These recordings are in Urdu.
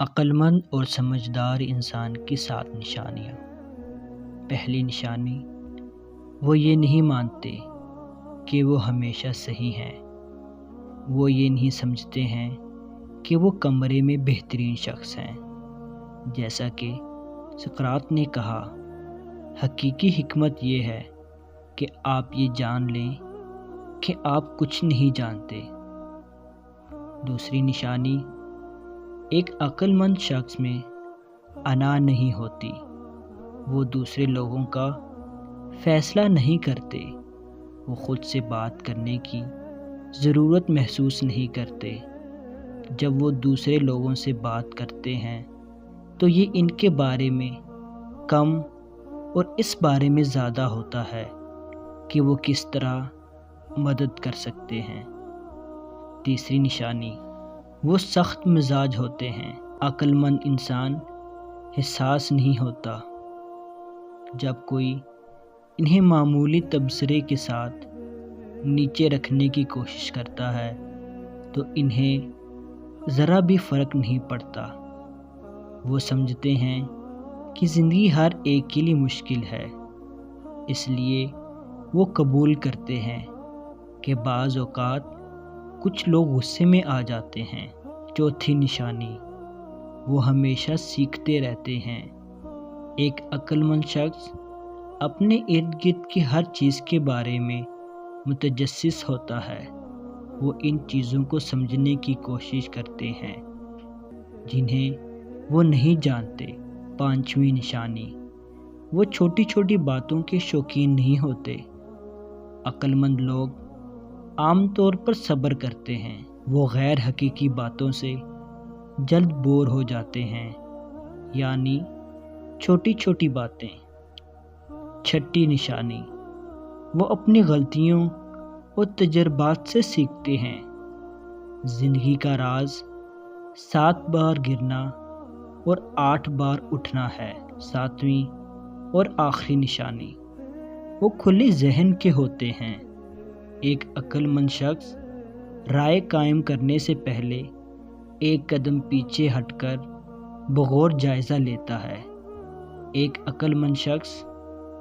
عقلمند اور سمجھدار انسان کی 7 نشانیاں۔ پہلی نشانی، وہ یہ نہیں مانتے کہ وہ ہمیشہ صحیح ہیں۔ وہ یہ نہیں سمجھتے ہیں کہ وہ کمرے میں بہترین شخص ہیں۔ جیسا کہ سقراط نے کہا، حقیقی حکمت یہ ہے کہ آپ یہ جان لیں کہ آپ کچھ نہیں جانتے۔ دوسری نشانی، ایک عقل مند شخص میں انا نہیں ہوتی۔ وہ دوسرے لوگوں کا فیصلہ نہیں کرتے۔ وہ خود سے بات کرنے کی ضرورت محسوس نہیں کرتے۔ جب وہ دوسرے لوگوں سے بات کرتے ہیں تو یہ ان کے بارے میں کم اور اس بارے میں زیادہ ہوتا ہے کہ وہ کس طرح مدد کر سکتے ہیں۔ تیسری نشانی، وہ سخت مزاج ہوتے ہیں۔ عقل مند انسان حساس نہیں ہوتا۔ جب کوئی انہیں معمولی تبصرے کے ساتھ نیچے رکھنے کی کوشش کرتا ہے تو انہیں ذرا بھی فرق نہیں پڑتا۔ وہ سمجھتے ہیں کہ زندگی ہر ایک کے لیے مشکل ہے، اس لیے وہ قبول کرتے ہیں کہ بعض اوقات کچھ لوگ غصے میں آ جاتے ہیں۔ چوتھی نشانی، وہ ہمیشہ سیکھتے رہتے ہیں۔ ایک عقل مند شخص اپنے ارد گرد کی ہر چیز کے بارے میں متجسس ہوتا ہے۔ وہ ان چیزوں کو سمجھنے کی کوشش کرتے ہیں جنہیں وہ نہیں جانتے۔ پانچویں نشانی، وہ چھوٹی چھوٹی باتوں کے شوقین نہیں ہوتے۔ عقل مند لوگ عام طور پر صبر کرتے ہیں۔ وہ غیر حقیقی باتوں سے جلد بور ہو جاتے ہیں، یعنی چھوٹی چھوٹی باتیں۔ چھٹی نشانی، وہ اپنی غلطیوں اور تجربات سے سیکھتے ہیں۔ زندگی کا راز 7 بار گرنا اور 8 بار اٹھنا ہے۔ ساتویں اور آخری نشانی، وہ کھلے ذہن کے ہوتے ہیں۔ ایک عقل مند شخص رائے قائم کرنے سے پہلے ایک قدم پیچھے ہٹ کر بغور جائزہ لیتا ہے۔ ایک عقل مند شخص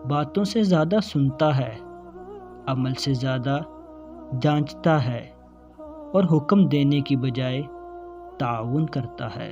باتوں سے زیادہ سنتا ہے، عمل سے زیادہ جانچتا ہے اور حکم دینے کی بجائے تعاون کرتا ہے۔